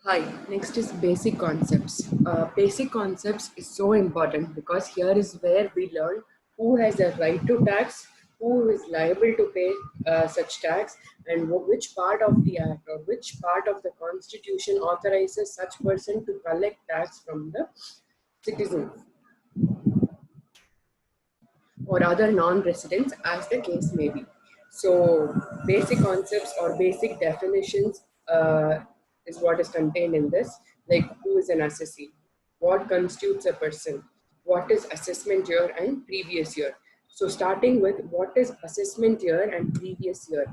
Hi, next is basic concepts. Basic concepts is so important because here is where we learn who has a right to tax, who is liable to pay such tax, and which part of the act or which part of the constitution authorizes such person to collect tax from the citizens or other non-residents as the case may be. So basic concepts or basic definitions is what is contained in this, like who is an assessee, what constitutes a person, what is assessment year and previous year. So starting with what is assessment year and previous year.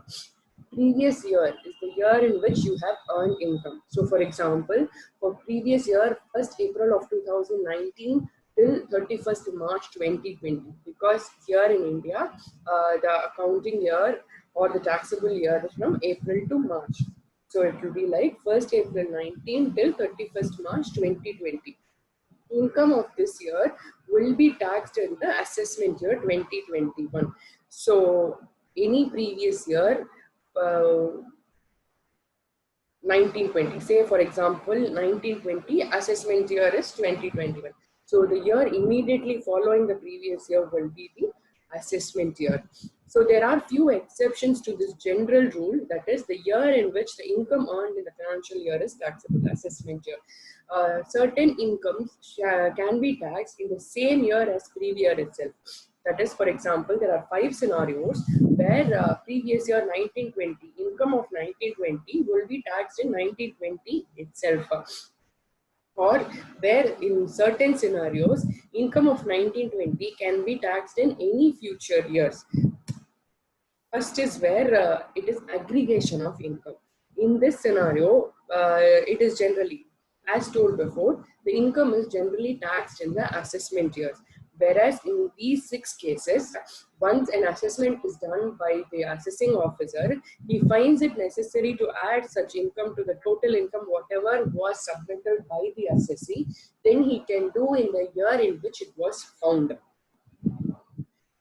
Previous year is the year in which you have earned income. So for example, for previous year, 1st April of 2019 till 31st March 2020, because here in India, the accounting year or the taxable year is from April to March. So it will be like 1st April 19 till 31st March 2020. Income of this year will be taxed in the assessment year 2021. So any previous year, uh, 1920, say for example 1920, assessment year is 2021. So the year immediately following the previous year will be the assessment year. So there are few exceptions to this general rule, that is the year in which the income earned in the financial year is taxable, assessment year. Certain incomes can be taxed in the same year as previous year itself. That is, for example, there are 5 scenarios where previous year 1920, income of 1920 will be taxed in 1920 itself. Or where in certain scenarios, income of 1920 can be taxed in any future years. First is where it is aggregation of income. In this scenario, it is generally, as told before, the income is generally taxed in the assessment years. Whereas in these 6 cases, once an assessment is done by the assessing officer, he finds it necessary to add such income to the total income, whatever was submitted by the assessee, then he can do in the year in which it was found.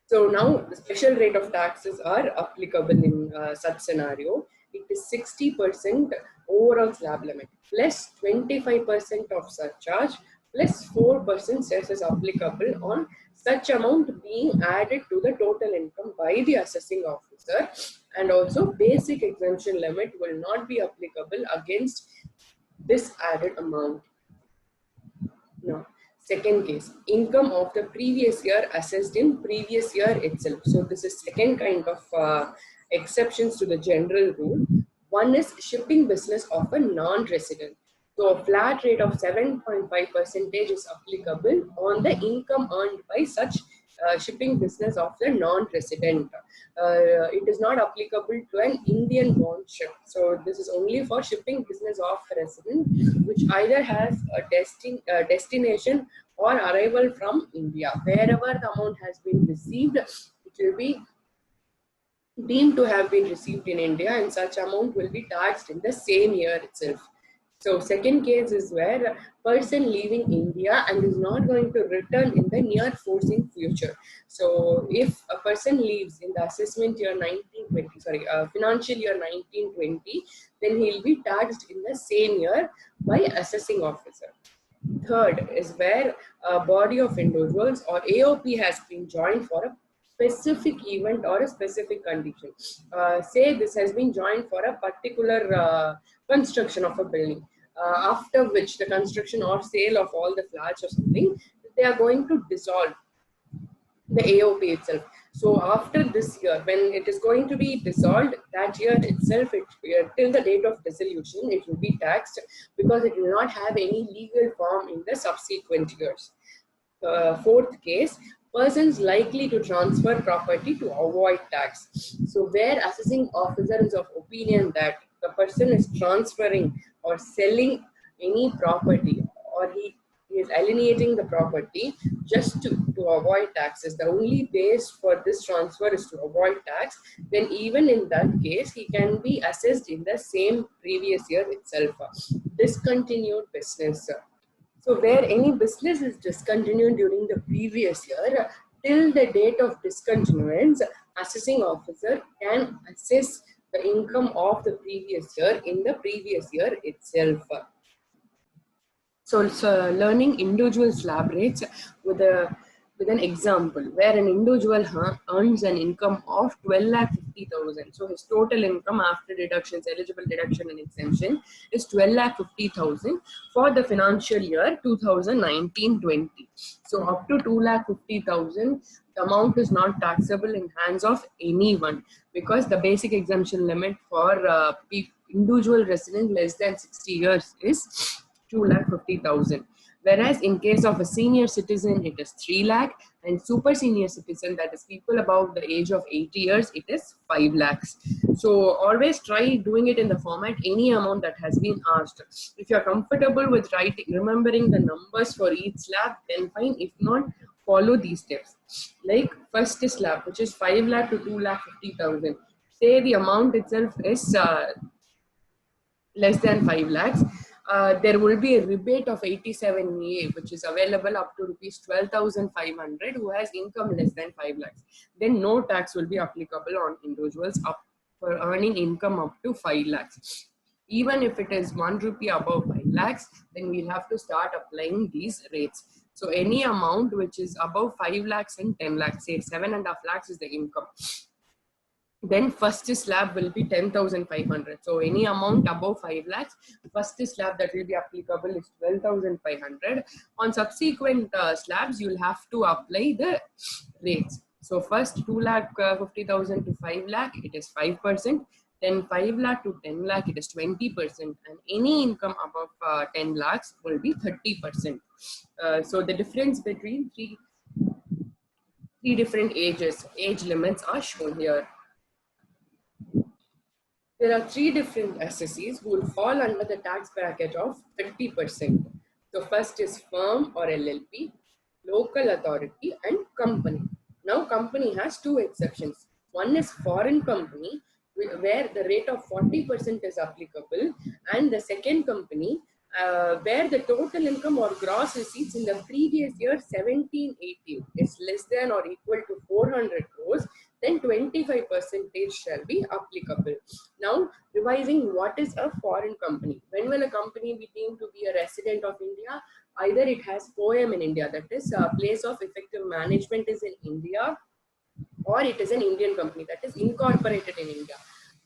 So now the special rate of taxes are applicable in such scenario. It is 60% overall slab limit plus 25% of surcharge plus 4% cess is applicable on such amount being added to the total income by the assessing officer, and also basic exemption limit will not be applicable against this added amount. No. Second case, income of the previous year assessed in previous year itself. So this is second kind of exceptions to the general rule. One is shipping business of a non-resident. So a flat rate of 7.5% is applicable on the income earned by such shipping business of the non-resident. It is not applicable to an Indian born ship. So this is only for shipping business of a resident which either has a destination or arrival from India. Wherever the amount has been received, it will be deemed to have been received in India, and such amount will be taxed in the same year itself. So second case is where a person leaving India and is not going to return in the near foreseen future. So if a person leaves in the assessment year 1920, financial year 1920, then he will be taxed in the same year by assessing officer. Third is where a body of individuals or AOP has been joined for a specific event or a specific condition. Say this has been joined for a particular construction of a building, after which the construction or sale of all the flats or something, they are going to dissolve the AOP itself. So after this year, when it is going to be dissolved, that year itself, till the date of dissolution, it will be taxed because it will not have any legal form in the subsequent years. Fourth case, persons likely to transfer property to avoid tax. So where assessing officer is of opinion that the person is transferring or selling any property, or he is alienating the property just to avoid taxes, the only base for this transfer is to avoid tax, then even in that case, he can be assessed in the same previous year itself. Discontinued business. So where any business is discontinued during the previous year, till the date of discontinuance, assessing officer can assess the income of the previous year in the previous year itself. So learning individual slab rates with an example where an individual earns an income of 12,50,000. So his total income after deductions, eligible deduction and exemption is 12,50,000 for the financial year 2019-20. So up to 2,50,000, the amount is not taxable in hands of anyone because the basic exemption limit for individual resident less than 60 years is 2,50,000. Whereas in case of a senior citizen, it is 3 lakh, and super senior citizen, that is people above the age of 80 years, it is 5 lakhs. So always try doing it in the format any amount that has been asked. If you are comfortable with writing, remembering the numbers for each slab, then fine. If not, follow these steps. Like first slab, which is 5 lakh to 2,50,000. Say the amount itself is less than 5 lakhs, there will be a rebate of 87A, which is available up to rupees 12,500 who has income less than 5 lakhs. Then no tax will be applicable on individuals up for earning income up to 5 lakhs. Even if it is 1 rupee above 5 lakhs, then we'll have to start applying these rates. So any amount which is above 5 lakhs and 10 lakhs, say 7.5 lakhs is the income, then first slab will be 10,500. So any amount above 5 lakhs, first slab that will be applicable is 12,500. On subsequent slabs, you'll have to apply the rates. So first 2,50,000 to 5 lakh, it is 5%. Then 5 lakh to 10 lakh, it is 20%. And any income above 10 lakhs will be 30%. So the difference between three different age limits are shown here. There are 3 different assessees who will fall under the tax bracket of 30%. So first is firm or LLP, local authority, and company. Now company has 2 exceptions. One is foreign company, where the rate of 40% is applicable, and the second company where the total income or gross receipts in the previous year 17-18 is less than or equal to 400 crores, then 25% shall be applicable. Now, revising what is a foreign company. When will a company be deemed to be a resident of India? Either it has POEM in India, that is a place of effective management is in India, or it is an Indian company that is incorporated in India.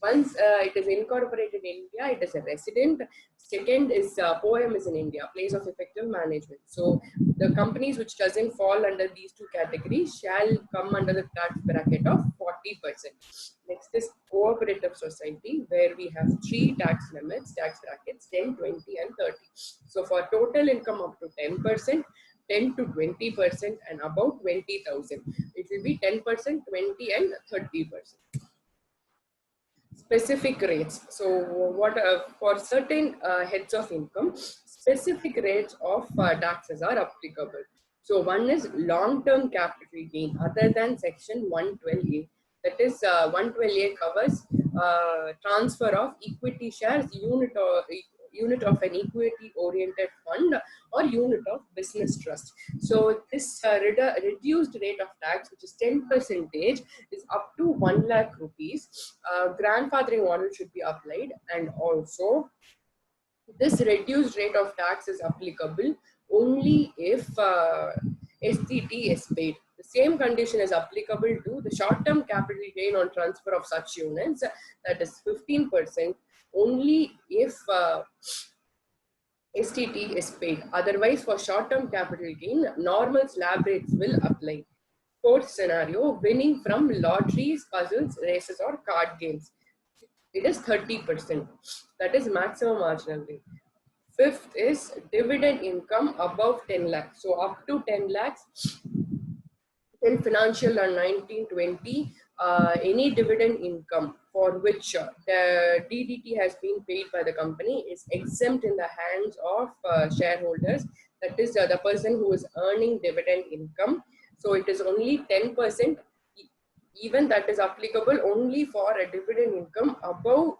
Once it is incorporated in India, it is a resident. Second is POEM is in India, place of effective management. So the companies which doesn't fall under these 2 categories shall come under the tax bracket of 40%. Next is cooperative society, where we have 3 tax limits, tax brackets, 10, 20, and 30. So for total income up to 10%, 10 to 20%, and above 20,000, it will be 10%, 20, and 30%. Specific rates. So what for certain heads of income, specific rates of taxes are applicable. So one is long-term capital gain other than section 112A. That is 112A covers transfer of equity shares, unit of an equity oriented fund, or unit of business trust. So this reduced rate of tax, which is 10%, is up to 1 lakh rupees. Grandfathering model should be applied, and also this reduced rate of tax is applicable only if STT is paid. The same condition is applicable to the short-term capital gain on transfer of such units, that is 15%, only if STT is paid. Otherwise, for short-term capital gain, normal slab rates will apply. Fourth scenario, winning from lotteries, puzzles, races, or card games. It is 30%. That is maximum marginal rate. Fifth is dividend income above 10 lakhs. So up to 10 lakhs, in financial year 1920, any dividend income for which the DDT has been paid by the company is exempt in the hands of shareholders. That is the person who is earning dividend income. So it is only 10%, even that is applicable only for a dividend income above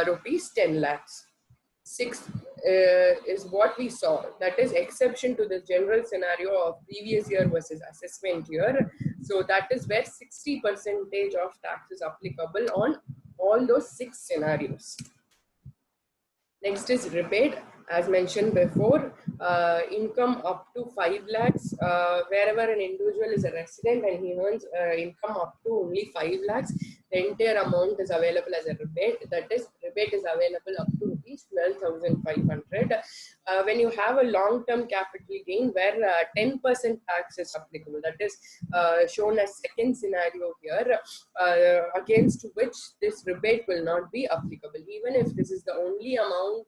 rupees 10 lakhs. Sixth is what we saw, that is exception to the general scenario of previous year versus assessment year. So that is where 60% of tax is applicable on all those 6 scenarios. Next is rebate. as mentioned before, income up to 5 lakhs, wherever an individual is a resident and he earns income up to only 5 lakhs, the entire amount is available as a rebate. That is, rebate is available up to rupees 12,500. When you have a long-term capital gain where 10% tax is applicable, that is shown as second scenario here, against which this rebate will not be applicable. Even if this is the only amount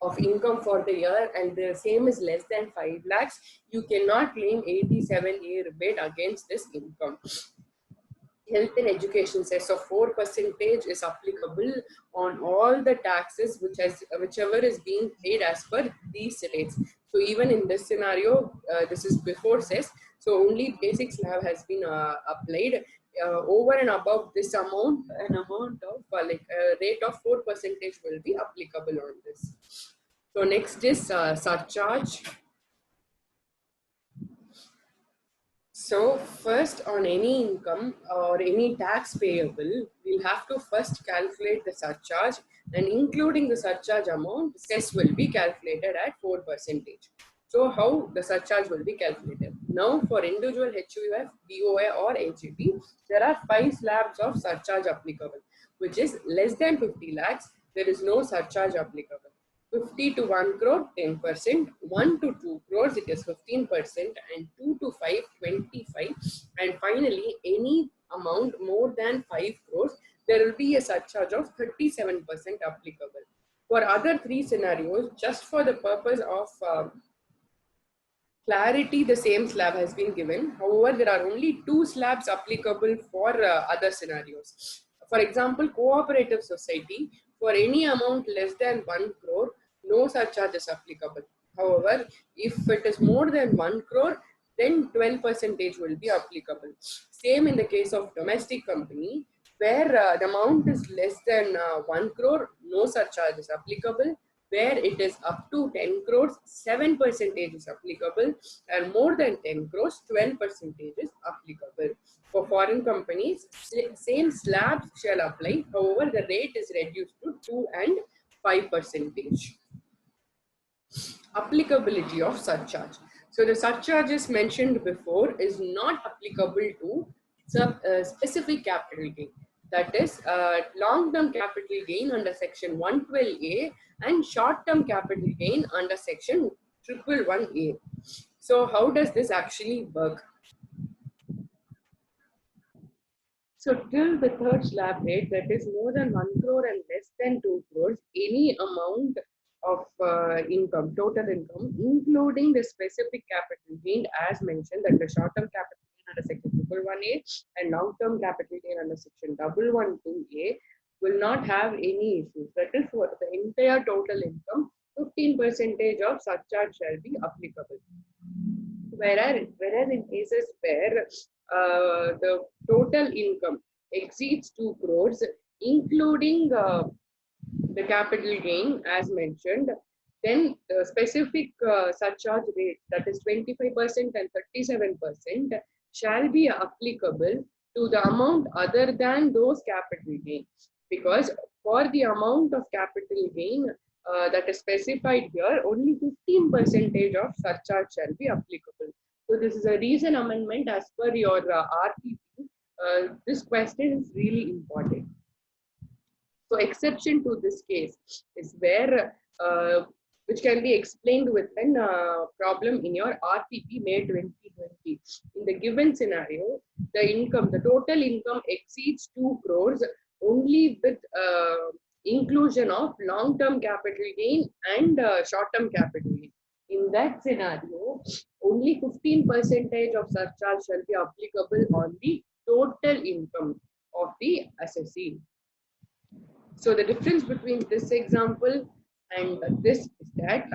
of income for the year and the same is less than 5 lakhs, you cannot claim 87A rebate against this income. Health and education cess of 4% is applicable on all the taxes whichever is being paid as per these rates. So even in this scenario, this is before cess, so only basic slab has been applied. Over and above this amount, an amount of like a rate of 4% will be applicable on this. So next is surcharge. So first, on any income or any tax payable, we'll have to first calculate the surcharge, and including the surcharge amount, cess will be calculated at 4%. So how the surcharge will be calculated? Now for individual HUF, BOA or HEP, there are 5 slabs of surcharge applicable, which is less than 50 lakhs, there is no surcharge applicable. 50 to 1 crore, 10%, 1 to 2 crores, it is 15%, and 2 to 5, 25%, and finally, any amount more than 5 crores, there will be a surcharge of 37% applicable. For other 3 scenarios, just for the purpose of clarity, the same slab has been given. However, there are only 2 slabs applicable for other scenarios. For example, cooperative society, for any amount less than 1 crore, no surcharge is applicable. However, if it is more than 1 crore, then 12% will be applicable. Same in the case of domestic company, where the amount is less than 1 crore, no surcharge is applicable. Where it is up to 10 crores, 7% is applicable, and more than 10 crores, 12% is applicable. For foreign companies, same slabs shall apply. However, the rate is reduced to 2 and 5%. Applicability of surcharge. So the surcharges mentioned before is not applicable to specific capital gain. That is long-term capital gain under section 112A and short-term capital gain under section 111A. So how does this actually work? So till the third slab rate, that is more than 1 crore and less than 2 crores, any amount of income, total income, including the specific capital gain as mentioned, that the short-term capital gain under section 111A and long-term capital gain under section 112A will not have any issues. That is, for the entire total income, 15% of surcharge shall be applicable. Whereas in cases where the total income exceeds 2 crores, including the capital gain as mentioned, then the specific surcharge rate, that is 25% and 37%, shall be applicable to the amount other than those capital gains. Because for the amount of capital gain that is specified here, only 15% of surcharge shall be applicable. So this is a recent amendment as per your RPP. This question is really important. So exception to this case is where which can be explained with a problem in your RPP May 2020. In the given scenario, the income, the total income exceeds 2 crores only with inclusion of long-term capital gain and short-term capital gain. In that scenario, only 15% of surcharge shall be applicable on the total income of the assessee. So the difference between this example and this is that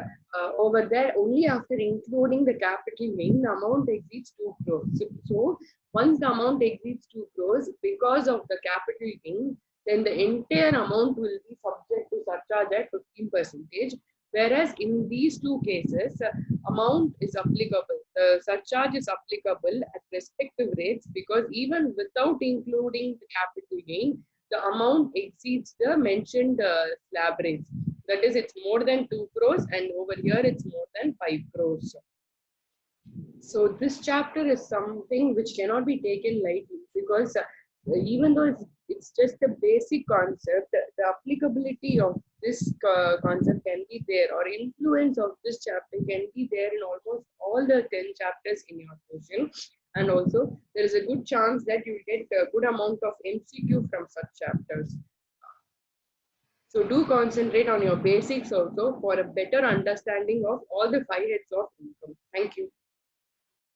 over there, only after including the capital gain, the amount exceeds 2 crores. So once the amount exceeds 2 crores, because of the capital gain, then the entire amount will be subject to surcharge at 15%. Whereas in these two cases, amount is applicable. The surcharge is applicable at respective rates, because even without including the capital gain, the amount exceeds the mentioned slab rates. That is, it's more than 2 crores, and over here it's more than 5 crores. So this chapter is something which cannot be taken lightly, because even though it's just a basic concept, the applicability of this concept can be there, or influence of this chapter can be there in almost all the 10 chapters in your question. And also there is a good chance that you will get a good amount of MCQ from such chapters. So do concentrate on your basics also for a better understanding of all the 5 heads of income. Thank you.